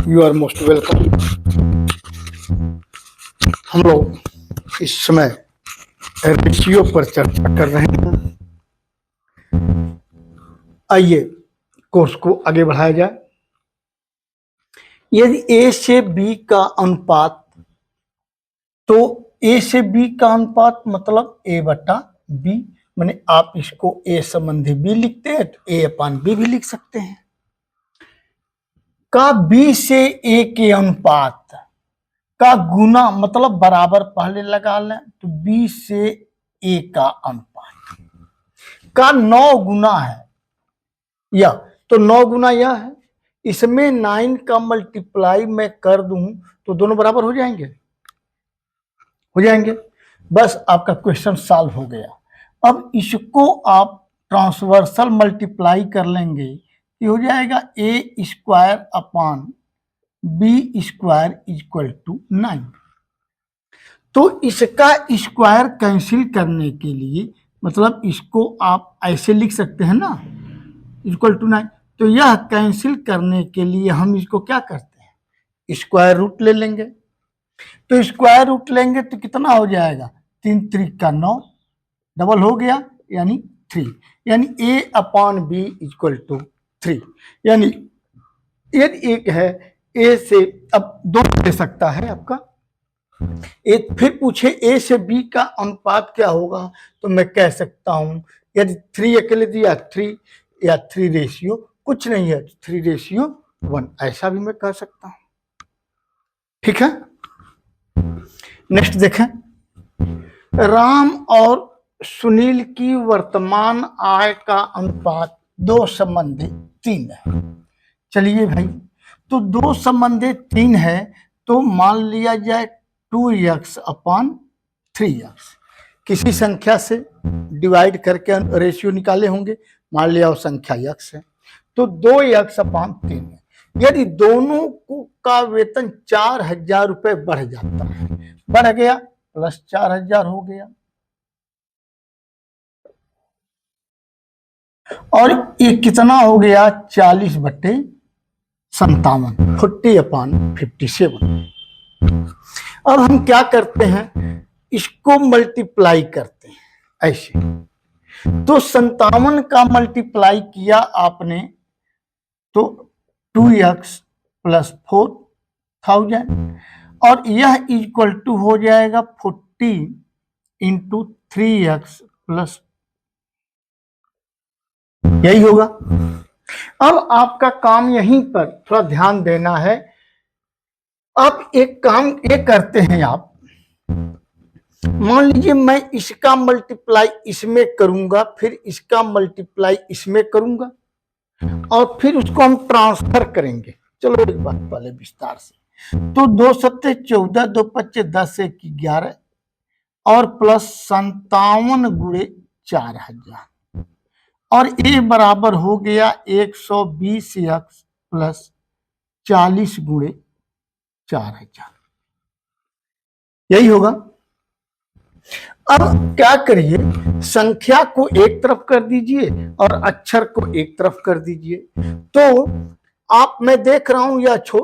You are most welcome. हम लोग इस समय रेशियो पर चर्चा कर रहे हैं। आइए कोर्स को आगे बढ़ाया जाए। यदि ए से बी का अनुपात, तो ए से बी का अनुपात मतलब ए बटा बी, माने आप इसको ए संबंधी बी लिखते हैं तो ए अपान बी भी लिख सकते हैं। का बी से ए के अनुपात का गुना मतलब बराबर पहले लगा लें, तो बी से ए का अनुपात का 9 गुना है यह, तो 9 गुना यह है। इसमें 9 का मल्टीप्लाई मैं कर दूं तो दोनों बराबर हो जाएंगे, बस आपका क्वेश्चन सॉल्व हो गया। अब इसको आप ट्रांसवर्सल मल्टीप्लाई कर लेंगे, ये हो जाएगा a square upon b square equal to 9। तो इसका स्क्वायर कैंसिल करने के लिए मतलब इसको आप ऐसे लिख सकते हैं ना, इक्वल टू 9। तो यह कैंसिल करने के लिए हम इसको क्या करते हैं, स्क्वायर रूट ले लेंगे। तो स्क्वायर रूट लेंगे तो कितना हो जाएगा, 3 3 का 9, डबल हो गया यानी 3, यानी ए अपान बी इक्वल टू 3। यानी यदि एक है ए से, अब दोनों दे सकता है आपका, फिर पूछे ए से बी का अनुपात क्या होगा, तो मैं कह सकता हूं यदि 3 अकेले दिया 3 या 3 रेशियो कुछ नहीं है 3 रेशियो 1, ऐसा भी मैं कह सकता हूं। ठीक है, नेक्स्ट देखें। राम और सुनील की वर्तमान आय का अनुपात 2 संबंधी 3 है। चलिए भाई, तो 2 संबंधी 3 है तो मान लिया जाए 2x अपान 3x, किसी संख्या से डिवाइड करके रेशियो निकाले होंगे, मान लिया वो संख्या x है, तो 2x अपान 3 है। यदि दोनों का वेतन 4000 रुपए बढ़ जाता है, बढ़ गया प्लस 4000 हो गया, और ये कितना हो गया 40/57, 40/57। अब हम क्या करते हैं, इसको मल्टीप्लाई करते हैं ऐसे। तो 57 का मल्टीप्लाई किया आपने तो 2x प्लस 4000, और यह इक्वल टू हो जाएगा 40 इंटू 3x प्लस, यही होगा। अब आपका काम यहीं पर थोड़ा ध्यान देना है। अब एक काम ये करते हैं आप, मान लीजिए मैं इसका मल्टीप्लाई इसमें करूंगा, फिर इसका मल्टीप्लाई इसमें करूंगा, और फिर उसको हम ट्रांसफर करेंगे। चलो एक बात पहले विस्तार से, तो 2 7 14, 2 5 10 1 11, और प्लस 57 गुणे 4000, और ए बराबर हो गया 120x प्लस 40 गुणे 4000, यही होगा। अब क्या करिए, संख्या को एक तरफ कर दीजिए और अक्षर को एक तरफ कर दीजिए। तो आप, मैं देख रहा हूं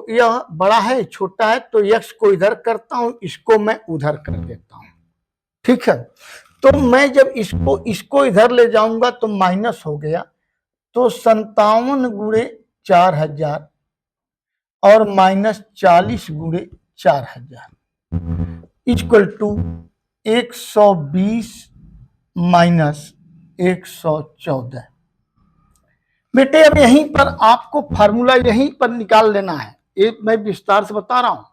यह बड़ा है छोटा है, तो x को इधर करता हूं, इसको मैं उधर कर देता हूं। ठीक है, तो मैं जब इसको इधर ले जाऊंगा तो माइनस हो गया, तो 57 गुणे 4000 और माइनस 40 गुणे 4000 इक्वल टू 120 माइनस 114। बेटे अब यहीं पर आपको फार्मूला यहीं पर निकाल लेना है, ये मैं विस्तार से बता रहा हूं,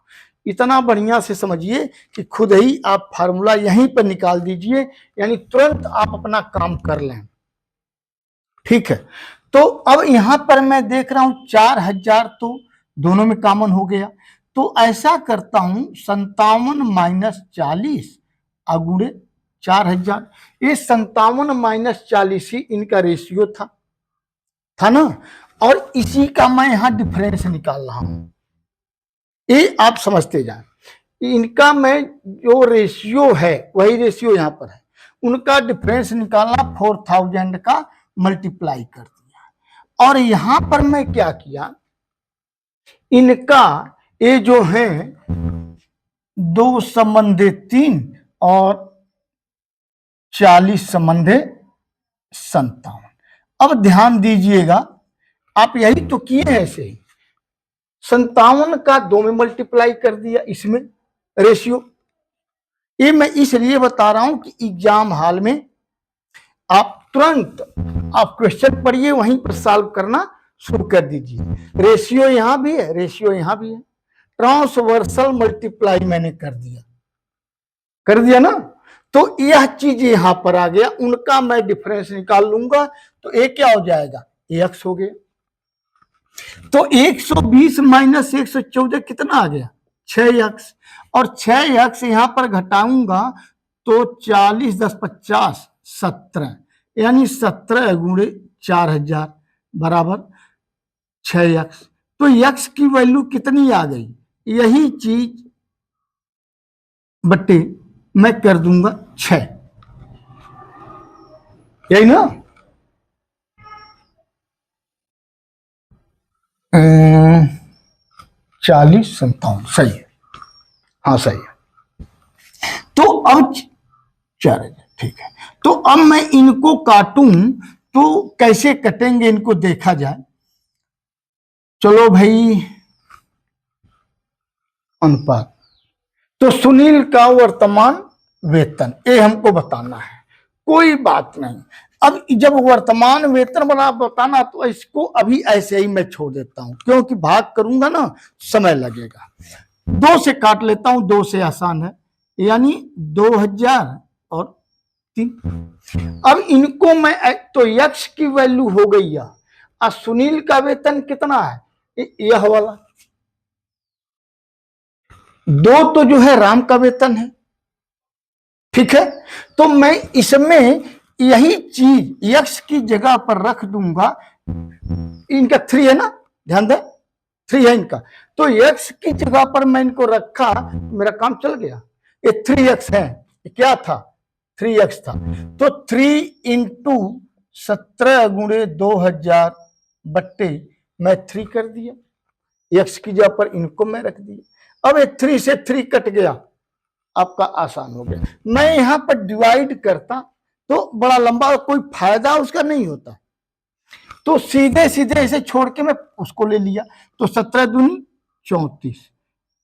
इतना बढ़िया से समझिए कि खुद ही आप फार्मूला यहीं पर निकाल दीजिए, यानी तुरंत आप अपना काम कर लें। ठीक है, तो अब यहां पर मैं देख रहा हूं 4000 तो दोनों में कॉमन हो गया, तो ऐसा करता हूं 57 माइनस 40 अगुणे 4000, ये 57 माइनस 40 ही इनका रेशियो था ना, और इसी का मैं यहां डिफरेंस निकाल रहा हूं, ये आप समझते जाए। इनका मैं जो रेशियो है वही रेशियो यहां पर है, उनका डिफरेंस निकालना 4000 का मल्टीप्लाई कर दिया, और यहां पर मैं क्या किया, इनका ये जो है 2 संबंधे 3 और 40 संबंधे 57। अब ध्यान दीजिएगा, आप यही तो किए हैं ऐसे ही। 57 का 2 में मल्टीप्लाई कर दिया, इसमें रेशियो। ये मैं इसलिए बता रहा हूं कि एग्जाम हॉल में आप तुरंत आप क्वेश्चन पढ़िए, वहीं पर सॉल्व करना शुरू कर दीजिए। रेशियो यहां भी है, रेशियो यहां भी है, ट्रांसवर्सल मल्टीप्लाई मैंने कर दिया ना। तो यह चीज यहां पर आ गया, उनका मैं डिफरेंस निकाल लूंगा तो ये क्या हो जाएगा, एक्स हो गया। तो 120 माइनस 114 कितना आ गया, 6x। और 6x यहां पर घटाऊंगा तो 40 10 50 17, यानी 17 गुणे 4000 बराबर 6x। तो x की वैल्यू कितनी आ गई, यही चीज बट्टे मैं कर दूंगा 6, यही ना। 40 57 सही है, हाँ सही है। तो अब 4000, ठीक है। तो अब मैं इनको काटूं तो कैसे कटेंगे, इनको देखा जाए। चलो भाई, अनुपात। तो सुनील का वर्तमान वेतन, ये हमको बताना है, कोई बात नहीं। अब जब वर्तमान वेतन बना बताना तो इसको अभी ऐसे ही मैं छोड़ देता हूं, क्योंकि भाग करूंगा ना समय लगेगा। 2 से काट लेता हूं, 2 से आसान है, यानी 2000 और 3। अब इनको मैं तो यक्ष की वैल्यू हो गई है, और सुनील का वेतन कितना है, यह वाला 2 तो जो है राम का वेतन है, ठीक है। तो मैं इसमें यही चीज यक्ष की जगह पर रख दूंगा, इनका 3 है ना, ध्यान दें 3 है इनका, तो यक्ष की जगह पर मैं इनको रखा, मेरा काम चल गया। ये 3x है, ये क्या था, 3x था। तो 3 इंटू 17 गुणे 2000 बट्टे मैं 3 कर दिया, यक्ष की जगह पर इनको मैं रख दिया। अब ये 3 से 3 कट गया, आपका आसान हो गया। मैं यहां पर डिवाइड करता तो बड़ा लंबा, कोई फायदा उसका नहीं होता, तो सीधे सीधे इसे छोड़ के मैं उसको ले लिया। तो 17 दूनी 34,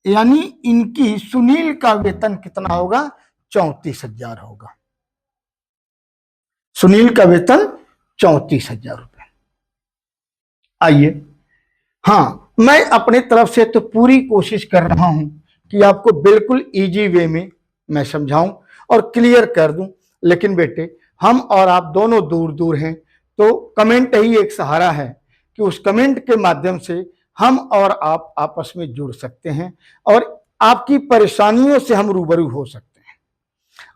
यानी इनकी सुनील का वेतन कितना होगा, 34,000 होगा। सुनील का वेतन 34,000 रुपए। आइए, हाँ मैं अपनी तरफ से तो पूरी कोशिश कर रहा हूं कि आपको बिल्कुल इजी वे में मैं समझाऊं और क्लियर कर दूं, लेकिन बेटे हम और आप दोनों दूर दूर हैं, तो कमेंट ही एक सहारा है कि उस कमेंट के माध्यम से हम और आप आपस में जुड़ सकते हैं और आपकी परेशानियों से हम रूबरू हो सकते हैं।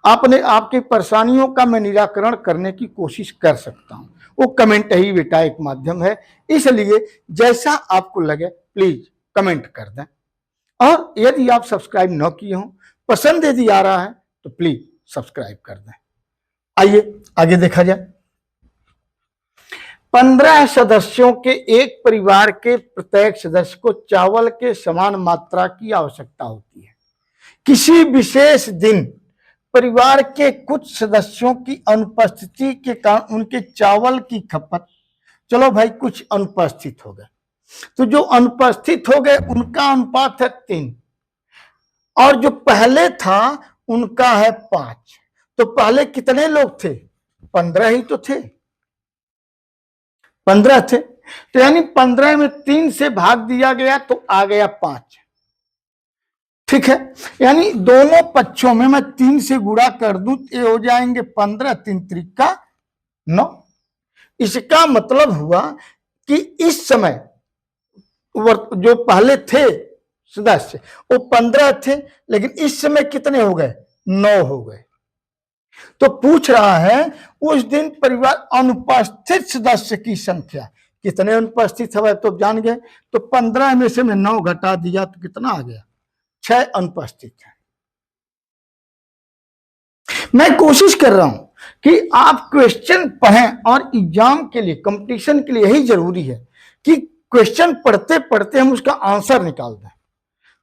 आपने आपकी परेशानियों का मैं निराकरण करने की कोशिश कर सकता हूं, वो कमेंट ही बेटा एक माध्यम है। इसलिए जैसा आपको लगे प्लीज कमेंट कर दें, और यदि आप सब्सक्राइब न किए हों, पसंद यदि आ रहा है तो प्लीज सब्सक्राइब कर दें। आइए आगे देखा जाए। 15 सदस्यों के एक परिवार के प्रत्येक सदस्य को चावल के समान मात्रा की आवश्यकता होती है। किसी विशेष दिन परिवार के कुछ सदस्यों की अनुपस्थिति के कारण उनके चावल की खपत, चलो भाई कुछ अनुपस्थित हो गए, तो जो अनुपस्थित हो गए उनका अनुपात है 3, और जो पहले था उनका है 5। तो पहले कितने लोग थे, 15 ही तो थे, 15 थे। तो यानी 15 में 3 से भाग दिया गया तो आ गया 5, ठीक है। यानी दोनों पक्षों में मैं 3 से गुणा कर दूं, ये हो जाएंगे 15, 3 त्रिका 9। इसका मतलब हुआ कि इस समय जो पहले थे सदस्य वो 15 थे, लेकिन इस समय कितने हो गए, 9 हो गए। तो पूछ रहा है उस दिन परिवार अनुपस्थित सदस्य की संख्या कितने अनुपस्थित है, तो जान गए। तो 15 में से मैं 9 घटा दिया तो कितना आ गया, 6 अनुपस्थित है। मैं कोशिश कर रहा हूं कि आप क्वेश्चन पढ़ें, और एग्जाम के लिए कंपटीशन के लिए यही जरूरी है कि क्वेश्चन पढ़ते पढ़ते हम उसका आंसर निकाल दें।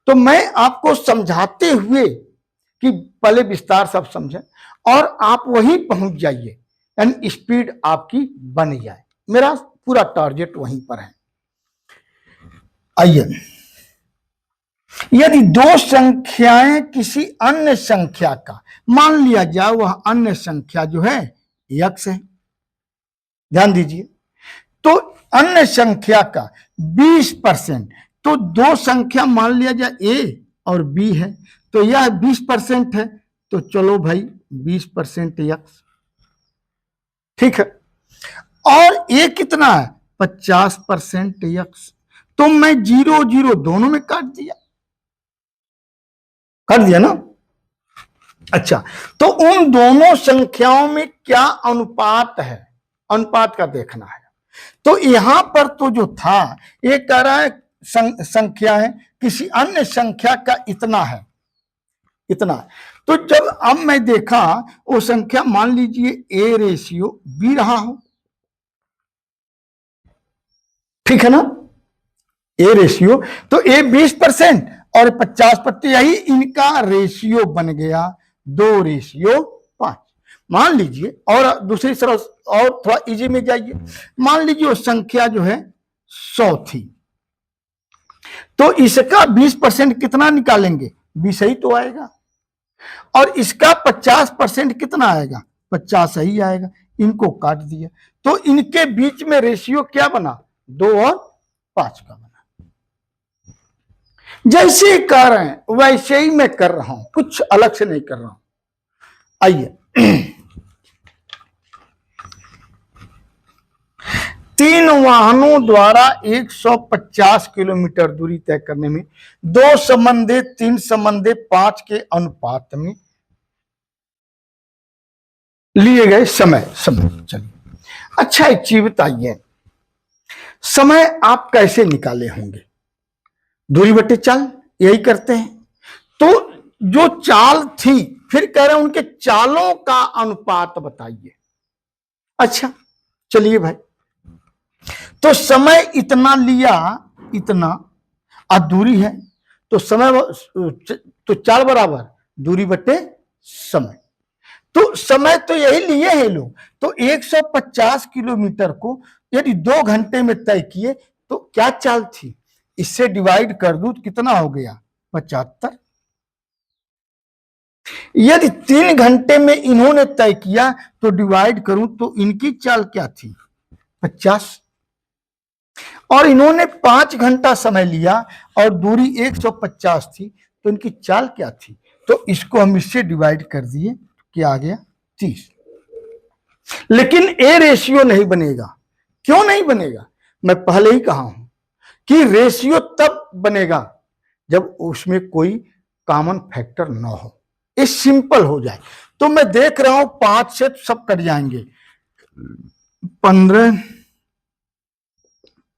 तो मैं आपको समझाते हुए कि पहले विस्तार सब समझें और आप वहीं पहुंच जाइए, यानी स्पीड आपकी बन जाए। मेरा पूरा टारगेट वहीं पर है। आइए, यदि दो संख्याएं किसी अन्य संख्या का, मान लिया जाए वह अन्य संख्या जो है x है, ध्यान दीजिए, तो अन्य संख्या का 20%, तो दो संख्या मान लिया जाए a और b है, तो यह 20% है, तो चलो भाई 20% x, ठीक है। और a कितना है? 50% x, तो मैं 0 0 दोनों में काट दिया ना। अच्छा, तो उन दोनों संख्याओं में क्या अनुपात है, अनुपात का देखना है। तो यहां पर तो जो था, ये कह रहा है संख्या है किसी अन्य संख्या का इतना है, इतना। तो जब अब मैं देखा वो संख्या, मान लीजिए a रेशियो b रहा हो, ठीक है ना, a रेशियो, तो a 20% और 50%, यही इनका रेशियो बन गया 2:5। मान लीजिए, और दूसरी तरफ और थोड़ा इजी में जाइए, मान लीजिए वो संख्या जो है 100 थी, तो इसका 20% कितना निकालेंगे? 20 ही तो आएगा, और इसका 50% कितना आएगा? 50 ही आएगा। इनको काट दिया, तो इनके बीच में रेशियो क्या बना? 2 और 5 का बना। जैसे कर रहे हैं वैसे ही मैं कर रहा हूं, कुछ अलग से नहीं कर रहा हूं। आइए, 3 वाहनों द्वारा 150 किलोमीटर दूरी तय करने में 2 समन्वय 3 समन्वय 5 के अनुपात में लिए गए समय। चलिए, अच्छा एक चीज बताइए, समय आप कैसे निकाले होंगे? दूरी बटे चाल, यही करते हैं। तो जो चाल थी, फिर कह रहे हैं उनके चालों का अनुपात बताइए। अच्छा चलिए भाई, तो समय इतना लिया, इतना, और दूरी है, तो समय तो चाल बराबर दूरी बटे समय। तो समय तो यही लिए हैं लोग, तो 150 किलोमीटर को यदि 2 घंटे में तय किए, तो क्या चाल थी? इससे डिवाइड कर दूं तो कितना हो गया? 75। यदि 3 घंटे में इन्होंने तय किया, तो डिवाइड करूं तो इनकी चाल क्या थी? 50। और इन्होंने 5 घंटा समय लिया और दूरी 150 थी, तो इनकी चाल क्या थी? तो इसको हम इससे डिवाइड कर दिए, क्या आ गया? 30। लेकिन ए रेशियो नहीं बनेगा। क्यों नहीं बनेगा? मैं पहले ही कहा हूं कि रेशियो तब बनेगा जब उसमें कोई कॉमन फैक्टर ना हो, ये सिंपल हो जाए। तो मैं देख रहा हूं 5 से सब कट जाएंगे, 15,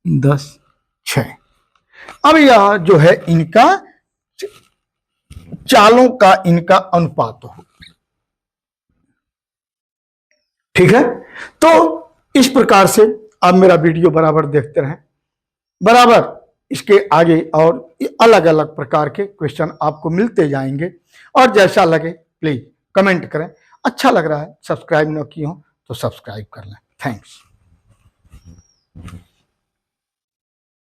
10, 6। अब यह जो है इनका चालों का इनका अनुपात हो, ठीक है। तो इस प्रकार से आप मेरा वीडियो बराबर देखते रहें, बराबर इसके आगे और अलग अलग प्रकार के क्वेश्चन आपको मिलते जाएंगे। और जैसा लगे प्लीज कमेंट करें, अच्छा लग रहा है सब्सक्राइब न किए हो तो सब्सक्राइब कर लें। थैंक्स।